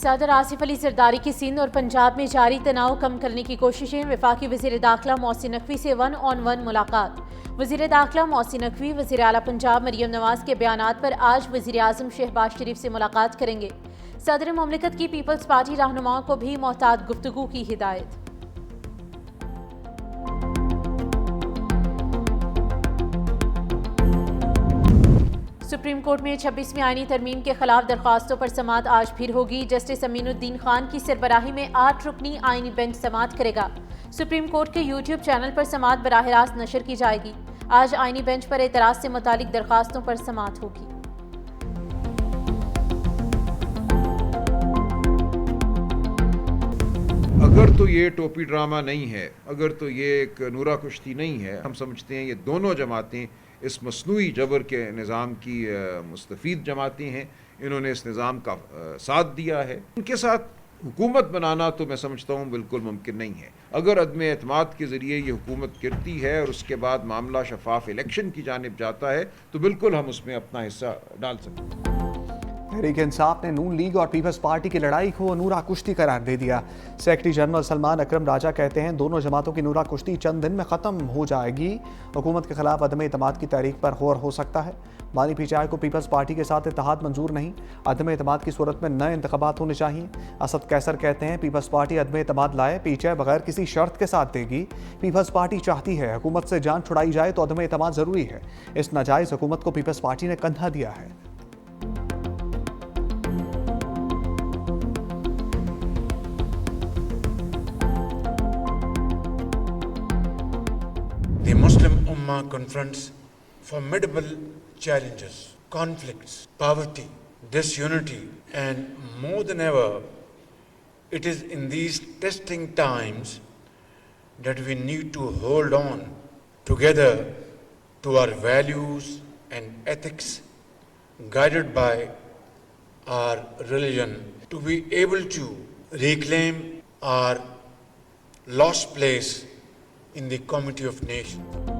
सदर आसिफ अली जरदारी की सिंध और पंजाब में जारी तनाव कम करने की कोशिशें। वफाकी वज़ीर दाखिला मोहसिन नकवी से 1-on-1 मुलाकात। वज़ीर दाखिला मोहसिन नकवी वज़ीर आला पंजाब मरियम नवाज के बयानात पर आज वज़ीर आज़म शहबाज शरीफ से मुलाकात करेंगे। सदर मुमलिकत की पीपल्स पार्टी रहनुमाओं को भी मोहतात गुफ्तगू की हिदायत। सुप्रीम कोर्ट में 26वीं आईनी तरमीम के खिलाफ दरख्वास्तों पर समाअत आज फिर होगी। जस्टिस अमीनुद्दीन खान की सरबराही में 8 रुकनी आईनी बेंच समाअत करेगा। सुप्रीम कोर्ट के यूट्यूब चैनल पर समाअत बराह रास्त नशर की जाएगी। आज आईनी बेंच पर एतराज से मुतालिक दरख्वास्तों पर समाअत होगी। अगर तो ये टोपी ड्रामा नहीं है, अगर तो ये एक नूरा कुश्ती नहीं है, हम समझते हैं ये दोनों जमातें इस मसनूई जबर के निज़ाम की मुस्तफ़ीद जमातें हैं। इन्होंने इस निज़ाम का साथ दिया है। उनके साथ हुकूमत बनाना तो मैं समझता हूँ बिल्कुल मुमकिन नहीं है। अगर अदम एतमाद के ज़रिए ये हुकूमत गिरती है और उसके बाद मामला शफाफ इलेक्शन की जानिब जाता है तो बिल्कुल हम उसमें अपना हिस्सा डाल सकते हैं। तहरीक इंसाफ ने नून लीग और पीपल्स पार्टी की लड़ाई को नूरा कुश्ती करार दे दिया। सेक्रेटरी जनरल सलमान अकरम राजा कहते हैं दोनों जमातों की नूरा कुश्ती चंद दिन में ख़त्म हो जाएगी। हुकूमत के खिलाफ अदम एतमाद की तहरीक पर गौर हो सकता है। बानी पीचाई को पीपल्स पार्टी के साथ इत्तेहाद मंजूर नहीं। अदम एतमाद की सूरत में नए इंतखाबात होने चाहिए। असद कैसर कहते हैं पीपल्स पार्टी अदम एतमाद लाए, पीचाई बगैर किसी शर्त के साथ देगी। पीपल्स पार्टी चाहती है हुकूमत से जान छुड़ाई जाए तो अदम एतमाद ज़रूरी है। इस नाजायज़ हुकूमत को पीपल्स पार्टी ने कंधा दिया है। The Muslim Ummah confronts formidable challenges, conflicts, poverty, disunity, and more than ever, it is in these testing times that we need to hold on together to our values and ethics, guided by our religion, to be able to reclaim our lost place in the community of nations.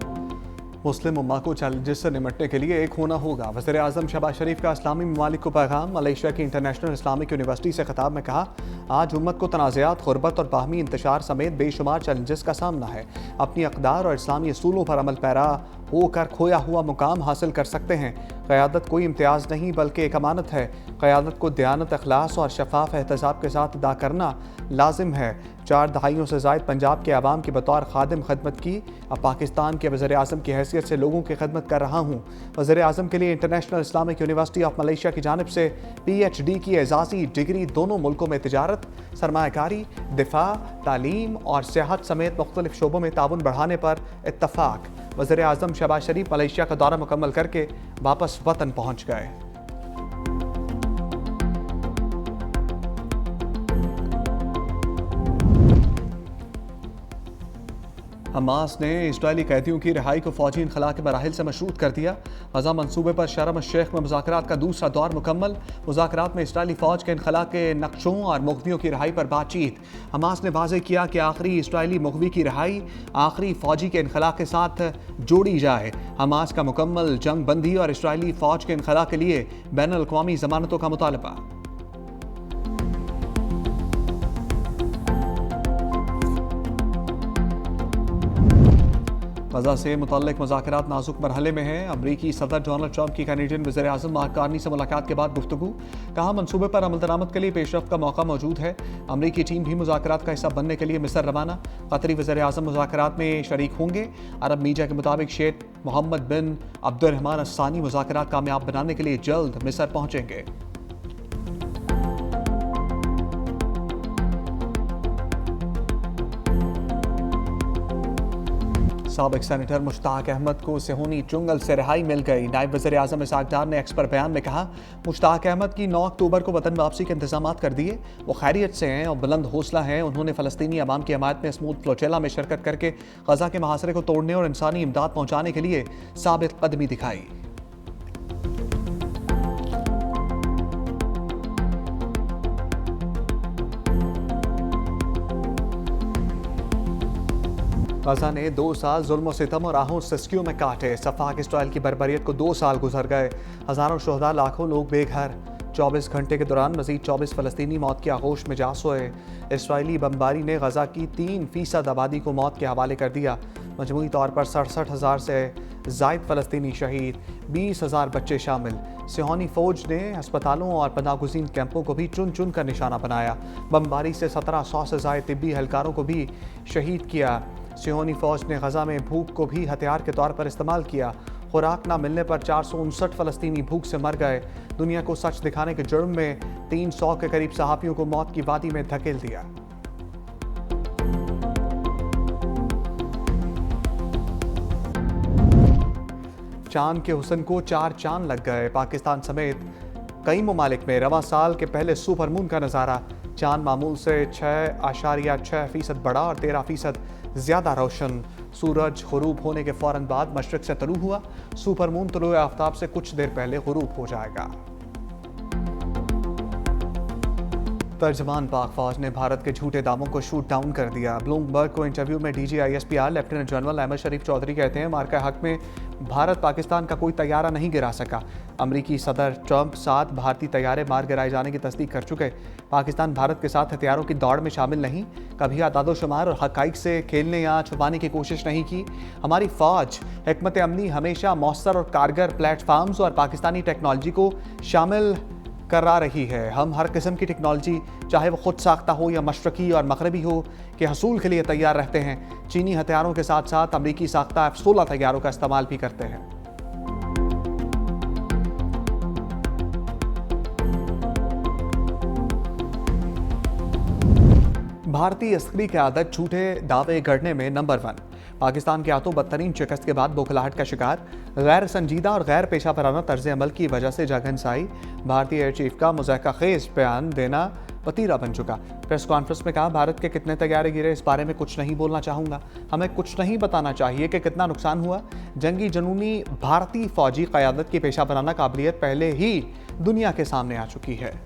मुस्लिम उम्मा को challenges से निपटने के लिए एक होना होगा। वज़ीर आज़म शहबाज शरीफ का इस्लामी ममालिक को पैगाम। मलेशिया की इंटरनेशनल इस्लामिक यूनिवर्सिटी से खिताब में कहा आज उम्मत को तनाज़ात, गुरबत और बाहमी इंतशार समेत बेशुमार चैलेंजेस का सामना है। अपनी अक़दार और इस्लामी असूलों पर अमल पैरा होकर खोया हुआ मुकाम हासिल कर सकते हैं। क़यादत कोई इम्तियाज़ नहीं बल्कि एक अमानत है। क़यादत को दयानत, अखलास और शफाफ एहतसाब के साथ अदा करना लाजिम है। 4 दहाइयों से ज़ायद पंजाब के आवाम की बतौर खादिम खदमत की। अब पाकिस्तान के वज़ीर आज़म की हैसियत से लोगों की खदमत कर रहा हूँ। वज़ीर आज़म के लिए international Islamic university of Malaysia की जानिब से PhD की एजाज़ी डिग्री दोनों मुल्कों में तिजारत, सरमायाकारी, दिफा, तालीम और सेहत समेत मुख्तलिफ शोबों में ताउन बढ़ाने पर इत्तफाक। वज़ीर आज़म शहबाज शरीफ मलेशिया का दौरा मुकम्मल करके वापस वतन पहुँच गए। हमास ने इजरायली कैदियों की रिहाई को फौजी इनखला के मराहिल से मशरूत कर दिया। गजा मनसूबे पर शर्म शेख में मुज़ाकरात का दूसरा दौर मुकम्मल। मुज़ाकरात में इजरायली फ़ौज के इनखला के नक्शों और मुग़वियों की रिहाई पर बातचीत। हमास ने वाज़ेह किया कि आखिरी इजरायली मुग़वी की रिहाई आखिरी फ़ौजी के इनखला के साथ जोड़ी जाए। हमास का मुकम्मल जंग बंदी और इजरायली फ़ौज के इनखला के लिए बैनुल अक़वामी ज़मानतों का मुतालबा। गजा से मुतल्लिक मुज़ाकरात नाजुक मरहले में हैं। अमरीकी सदर डोनाल्ड ट्रंप की कैनेडियन वज़ीर आज़म मार्क कार्नी से मुलाकात के बाद गुफ्तगू। कहा मंसूबे पर अमल दरामद के लिए पेशरफ्त का मौका मौजूद है। अमरीकी टीम भी मुज़ाकरात का हिस्सा बनने के लिए मिस्र रवाना। कतरी वज़ीर आज़म मुज़ाकरात में शरीक होंगे। अरब मीडिया के मुताबिक शेख मोहम्मद बिन अब्दुर्रहमान अस्सानी मुज़ाकरात कामयाब बनाने के लिए जल्द मिस्र पहुँचेंगे। साबिक सेनेटर मुश्ताक अहमद को सेहूनी चुंगल से रिहाई मिल गई। नायब वज़ीर आज़म इसाक डार ने एक्स पर बयान में कहा मुश्ताक अहमद की 9 अक्टूबर को वतन वापसी के इंतजाम कर दिए। वो खैरियत से हैं और बुलंद हौसला हैं। उन्होंने फ़लस्तीनी अवाम की हमायत में स्मूथ फ्लोचेला में शिरकत करके गजा के मुहासरे को तोड़ने और इंसानी इमदाद पहुँचाने के लिए साबित कदमी दिखाई। गजा ने 2 साल जुल्म सितम और आहों सिस्कियों में काटे। सफाक इसराइल की बर्बरियत को 2 साल गुजर गए। हज़ारों शुहदा, लाखों लोग बेघर। 24 घंटे के दौरान मज़ीद 24 फ़लस्तीनी मौत की आगोश में जा सोए। इसराइली बमबारी ने गज़ा की 3% आबादी को मौत के हवाले कर दिया। मजमूई तौर पर 67,000 से ज़ायद फ़लस्तीनी शहीद, 20,000 बच्चे शामिल। सिहोनी फ़ौज ने अस्पतालों और पनाहगुज़ीन कैंपों को भी चुन चुन कर निशाना बनाया। बमबारी से 1700 से ज़ायद तिब्बी एहलकारों को भी शहीद किया। सिहोनी फ़ौज ने गज़ा में भूख को भी हथियार के तौर पर इस्तेमाल किया। खुराक न मिलने पर 459 फ़लस्तीनी भूख से मर गए। दुनिया को सच दिखाने के जुर्म में 300 के करीब सहाफ़ियों को मौत की वादी में धकेल दिया। चांद के हुस्न को 4 चांद लग गए। पाकिस्तान समेत कई ममालिक में रवां साल के पहले सुपर मून का नज़ारा। चांद मामूल से 6.6% बड़ा और 13% ज़्यादा रोशन। सूरज गुरूब होने के फ़ौरन बाद मशरिक़ से तुलू हुआ। सुपर मून तुलूए आफ्ताब से कुछ देर पहले गुरूब हो जाएगा। तर्जमान पाक फौज ने भारत के झूठे दावों को शूट डाउन कर दिया। ब्लूमबर्ग को इंटरव्यू में DGISPR लेफ्टिनेंट जनरल अहमद शरीफ चौधरी कहते हैं, मार्का हक में भारत पाकिस्तान का कोई तैयारा नहीं गिरा सका। अमरीकी सदर ट्रंप 7 भारतीय तैयारे मार गिराए जाने की तस्दीक कर चुके। पाकिस्तान भारत के साथ हथियारों की दौड़ में शामिल नहीं। कभी आदादोशुमार और हक़ाइक़ से खेलने या छुपाने की कोशिश नहीं की। हमारी फ़ौज हिकमत अमली हमेशा मौसर और कारगर प्लेटफार्म्स और पाकिस्तानी टेक्नोलॉजी को शामिल करा रही है। हम हर किस्म की टेक्नोलॉजी, चाहे वो खुद साख्ता हो या मशरक़ी और मगरबी हो, के हसूल के लिए तैयार रहते हैं। चीनी हथियारों के साथ साथ अमरीकी साख्ता F-16 तैयारों का इस्तेमाल भी करते हैं। भारतीय अस्करी क़यादत झूठे दावे गढ़ने में नंबर 1। पाकिस्तान के हाथों बदतरीन शिकस्त के बाद बौखलाहट का शिकार। गैर संजीदा और गैर पेशा वराना तर्ज अमल की वजह से जगहंसाई। भारतीय एयर चीफ का मुज़ाहिका खेज बयान देना वतीरा बन चुका। प्रेस कॉन्फ्रेंस में कहा, भारत के कितने तैयारे गिरे इस बारे में कुछ नहीं बोलना चाहूँगा। हमें कुछ नहीं बताना चाहिए कि कितना नुकसान हुआ। जंगी जनूनी भारतीय फ़ौजी क़यादत की पेशा वराना काबिलियत पहले ही दुनिया के सामने आ चुकी है।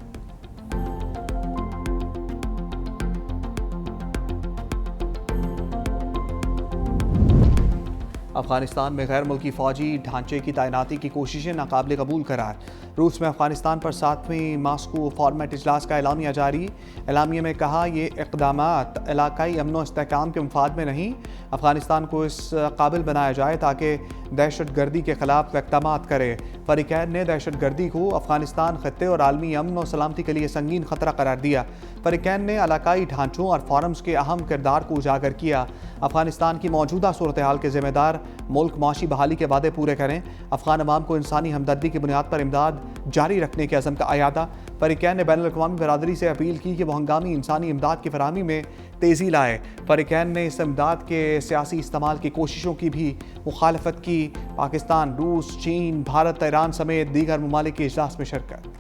अफगानिस्तान में गैर मुल्की फ़ौजी ढांचे की तैनाती की कोशिशें नाकाबिल कबूल करार। रूस में अफगानिस्तान पर 7वें मास्को फॉर्मेट इजलास का एलामिया जारी। एलामिया में कहा, ये इक़दामात इलाकाई अमन व इस्तेहकाम के मफाद में नहीं, अफगानिस्तान को इस काबिल बनाया जाए ताकि दहशत गर्दी के ख़िलाफ़ इक़दामात करे। फ़रीक़ैन ने दहशत गर्दी को अफगानिस्तान ख़त्ते और आलमी अमन और सलामती के लिए संगीन ख़तरा करार दिया। फ़रीक़ैन ने इलाकाई ढांचों और फोरम्स के अहम किरदार को उजागर किया। अफगानिस्तान की मौजूदा सूरत हाल के ज़िम्मेदार मुल्क माशी बहाली के वादे पूरे करें। अफगान अवाम को इंसानी हमदर्दी की बुनियाद पर इमदाद जारी रखने के अज़म का अयादा। फ़रीक़ैन ने बैनुल-अक़वामी बरादरी से अपील की कि वह हंगामी इंसानी इमदाद की फराहमी में तेज़ी लाए। फ़रीक़ैन ने इस इमदाद के सियासी इस्तेमाल की कोशिशों की भी मुखालफत की। पाकिस्तान, रूस, चीन, भारत, ईरान समेत दीगर ममालिक के इजलास में शिरकत।